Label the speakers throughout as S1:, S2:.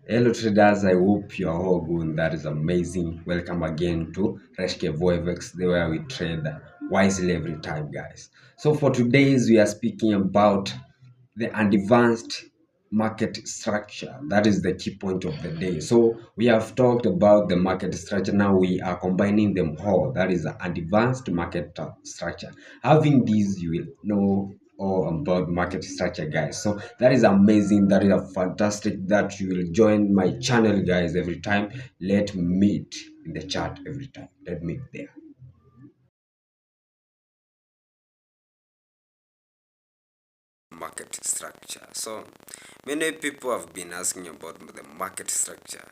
S1: Hello traders, I hope you are all good. That is amazing. Welcome again to Rescue Forex, the way we trade wisely every time, guys. So for today's, we are speaking about the advanced market structure. That is the key point of the day. So we have talked about the market structure. Now we are combining them all. That is the advanced market structure. Having these, you will know all about market structure, guys. So that is amazing. That is a fantastic that you will join my channel, guys, every time. Let me meet in the chat every time. Let me meet there. Market structure. So many people have been asking about the market structure.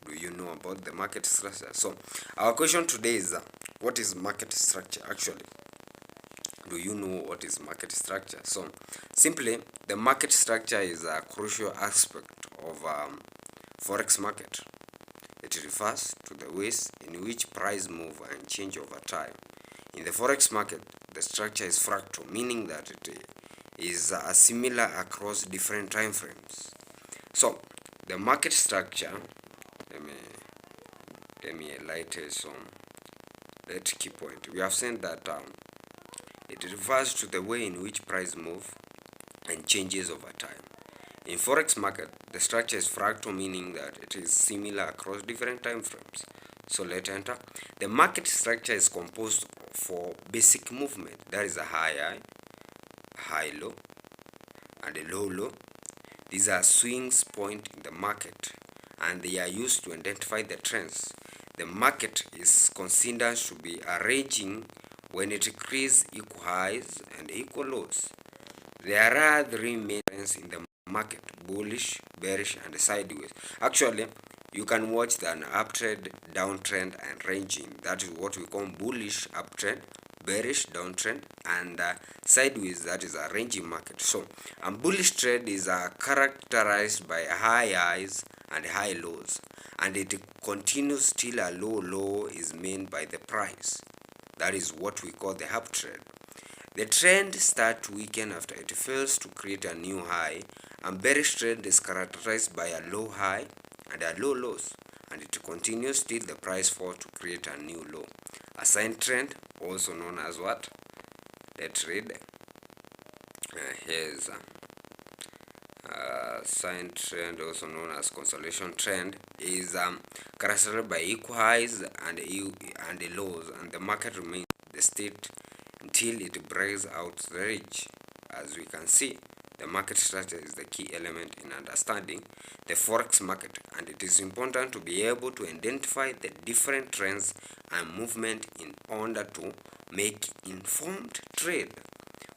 S1: Do you know about the market structure? So our question today is what is market structure actually? Do you know what is market structure? So simply, the market structure is a crucial aspect of forex market. It refers to the ways in which price move and change over time. In the forex market, the structure is fractal, meaning that it is similar across different time frames. So the market structure, let me highlight some that key point. We have said that it refers to the way in which price move and changes over time. In forex market, the structure is fractal, meaning that it is similar across different time frames. So let's enter. The market structure is composed for basic movement. That is a high low, and a low low. These are swings point in the market, and they are used to identify the trends. The market is considered to be arranging when it creates equal highs and equal lows. There are three main trends in the market: bullish, bearish, and sideways. Actually, you can watch an uptrend, downtrend, and ranging. That is what we call bullish uptrend, bearish downtrend, and sideways. That is a ranging market. So a bullish trend is characterized by high highs and high lows, and it continues till a low is made by the price. That is what we call the uptrend. The trend starts to weaken after it fails to create a new high, and bearish trend is characterized by a low high and a low lows, and it continues till the price falls to create a new low. A sign trend, also known as what? Let's read. Here's a sign trend, also known as consolidation trend, is characterized by equal highs and lows, and the market remains the state until it breaks out the range. As we can see, the market structure is the key element in understanding the forex market, and it is important to be able to identify the different trends and movement in order to make informed trade.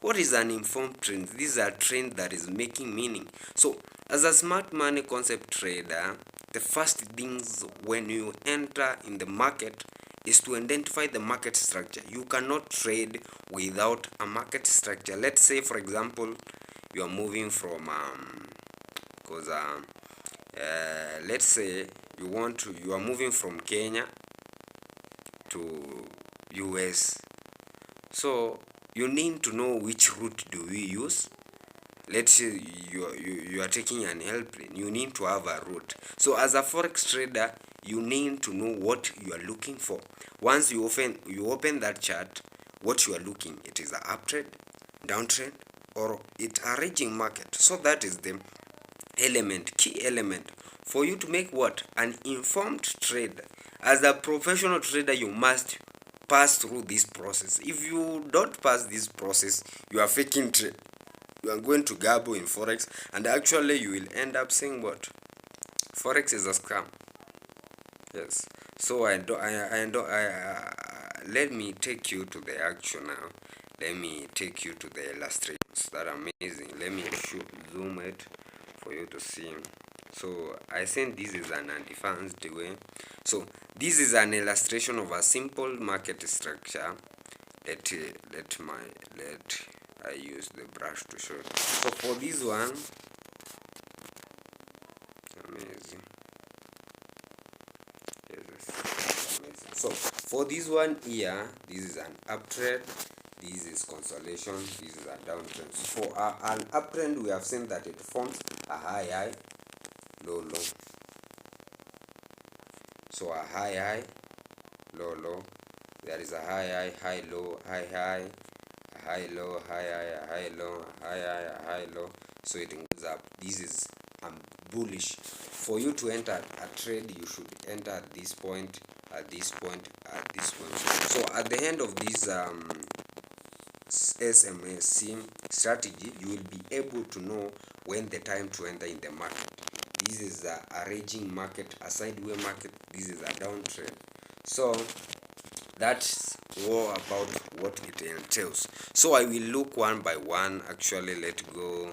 S1: What is an informed trend? This is a trend that is making meaning. So as a smart money concept trader, the first things when you enter in the market is to identify the market structure. You cannot trade without a market structure. Let's say, for example, you are moving from let's say you are moving from Kenya to US. So you need to know which route do we use. Let's say you are taking an airplane. You need to have a route. So as a forex trader, you need to know what you are looking for. Once you open that chart, what you are looking, it is a uptrend, downtrend, or it's a raging market. So that is the key element for you to make what? An informed trade. As a professional trader, you must pass through this process. If you don't pass this process, you are faking trade. You are going to gamble in forex, and actually you will end up saying what? Forex is a scam. Yes. So let me take you to the action now. Let me take you to the illustrations that are amazing. Let me zoom it for you to see. So I think this is an advanced way. So this is an illustration of a simple market structure. Let I use the brush to show. So for this one, amazing. Yes, amazing. So for this one here, this is an uptrend. This is consolation. This is a downtrend. For an uptrend, we have seen that it forms a high, low, low. So a high, low, low. There is a high, low, high, a high, low, a high, low, a high, low. So it goes up. This is bullish. For you to enter a trade, you should enter at this point, at this point, at this point. So at the end of this SMSC strategy, you will be able to know when the time to enter in the market. This is a raging market, a sideways market. This is a downtrend. So that's all about what it entails. So I will look one by one. Actually, let's go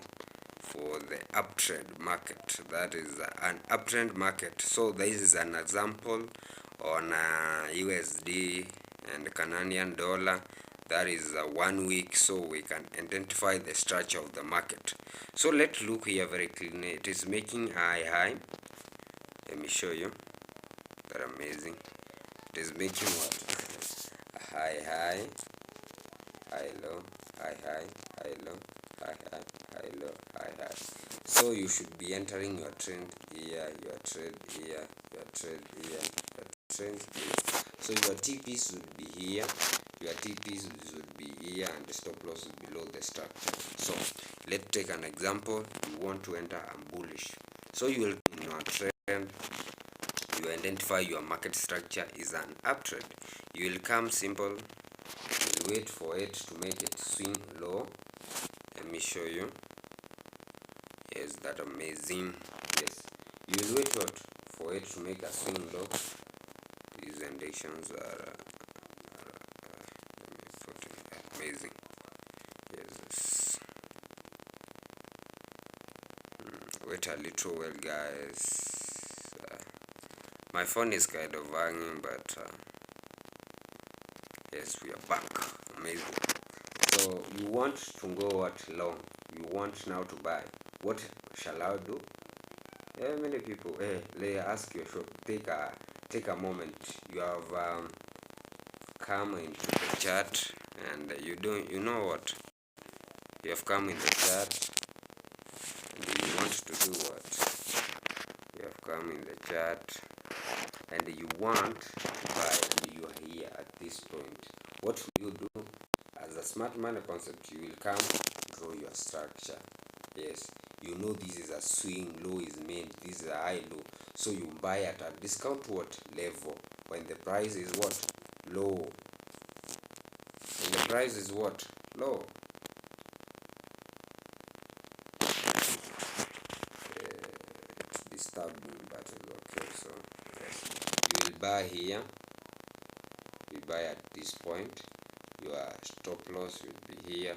S1: for the uptrend market. That is an uptrend market. So this is an example on USD and Canadian dollar. That is 1 week, so we can identify the structure of the market. So let's look here very clearly. It is making high. Let me show you. That amazing. It is making what? High, low, high, low, high, low, high. So you should be entering your trend here, your trade here, your trade here, your trend here. So your TPs would be here, your TPs would be here, and the stop loss is below the structure. So let's take an example. You want to enter a bullish. So you will in your trend. You identify your market structure is an uptrend. You will come simple. You wait for it to make it swing low. Let me show you. Yes, that amazing. Yes, you will wait for it to make a swing low. These indications are let me put it amazing. Yes. Wait a little while, guys. My phone is kind of hanging, but yes, we are back. Amazing. So you want to go what long? You want now to buy. What shall I do? Many people, they ask you, take a moment. You have come into the chart, and you know what? You have come in the chart, and you want to do what? You have come in the chart, and you want to buy, and you are here at this point. What will you do? As a smart money concept, you will come, draw your structure. Yes, you know this is a swing, low is made, this is a high low. So you buy at a discount what level? When the price is what? Low. When the price is what? Low. It's disturbing, but it's okay. So yes, you will buy here. You buy at this point. Your stop loss will be here.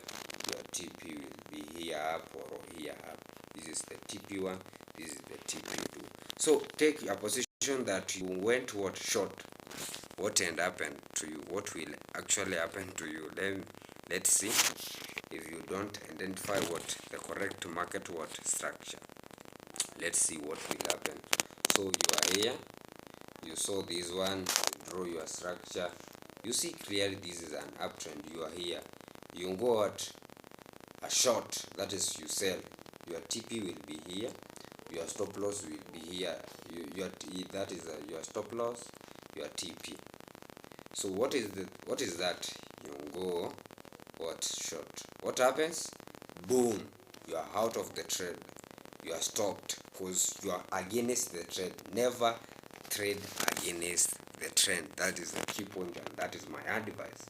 S1: Your TP will be here up or here up. This is the TP1. This is the TP2. So take a position that you went what short. What end happened to you? What will actually happen to you? Let's see if you don't identify what the correct market what structure. Let's see what will happen. So you are here. You saw this one. You draw your structure. You see clearly this is an uptrend. You are here. You go at a short, that is you sell. Your TP will be here. Your stop loss will be here. That is your stop loss. Your TP. So what is that? You go what short. What happens? Boom! You are out of the trade. You are stopped because you are against the trade. Never trade against the trend. That is the key point, and that is my advice.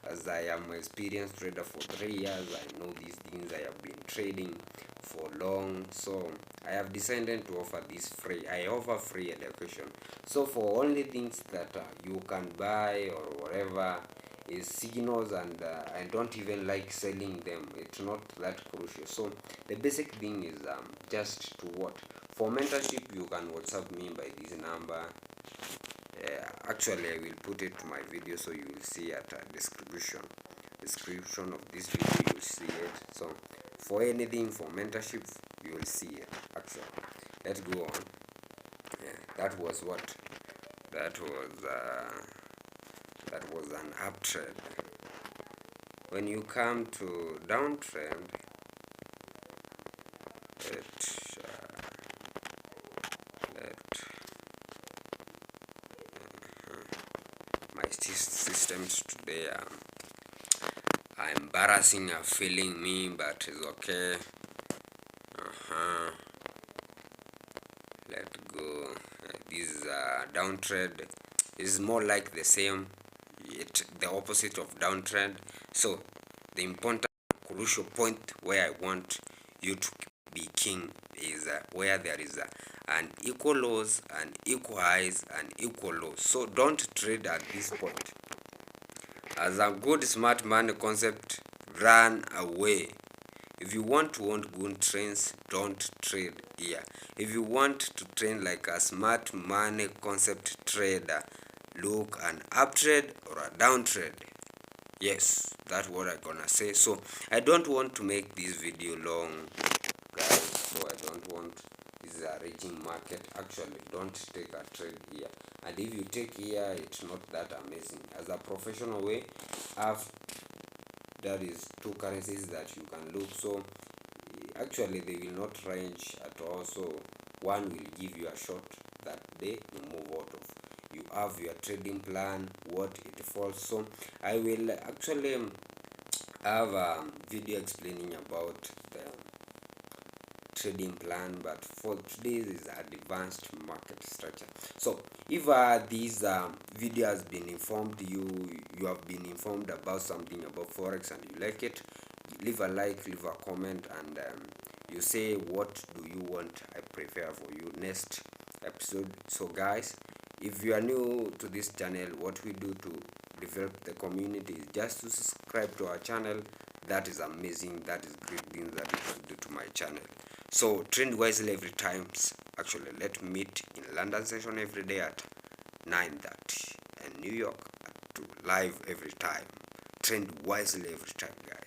S1: As I am an experienced trader for 3 years, I know these things. I have been trading for long, so I have decided to offer this free. I offer free education. So for only things that you can buy or whatever is signals, and I don't even like selling them. It's not that crucial. So the basic thing is just to what? For mentorship, you can WhatsApp me by this number. Actually, I will put it to my video, so you will see at description of this video. You will see it. So for anything for mentorship, you will see it. Actually, let's go on. That was what? That was an uptrend. When you come to downtrend, systems today are embarrassing, are failing me, but it's okay. Let go. This is a downtrend. Is more like the same, yet the opposite of downtrend. So the important crucial point where I want you to be king is where there is an equal lows, an equal highs, and equal lows. So don't trade at this point. As a good smart money concept, run away. If you want to own good trends, don't trade here. If you want to trade like a smart money concept trader, look an uptrend or a downtrend. Yes, that's what I'm gonna say. So I don't want to make this video long, guys. So I don't want, this is a raging market. Actually, don't take a trade here. And if you take here, it's not that amazing. As a professional way, that is two currencies that you can look. So actually they will not range at all. So one will give you a shot that day you move out of. You have your trading plan, what it falls. So I will actually have a video explaining about the trading plan, but for today is advanced market structure. So if this video has been informed you have been informed about something about forex and you like it, leave a like, leave a comment, and you say what do you want I prepare for you next episode. So guys, if you are new to this channel, what we do to develop the community is just to subscribe to our channel. That is amazing, that is great things that you can do to my channel. So trend wisely every time. Actually, let's meet in London session every day at 9:30 and New York at 2 live every time. Trend wisely every time, guys.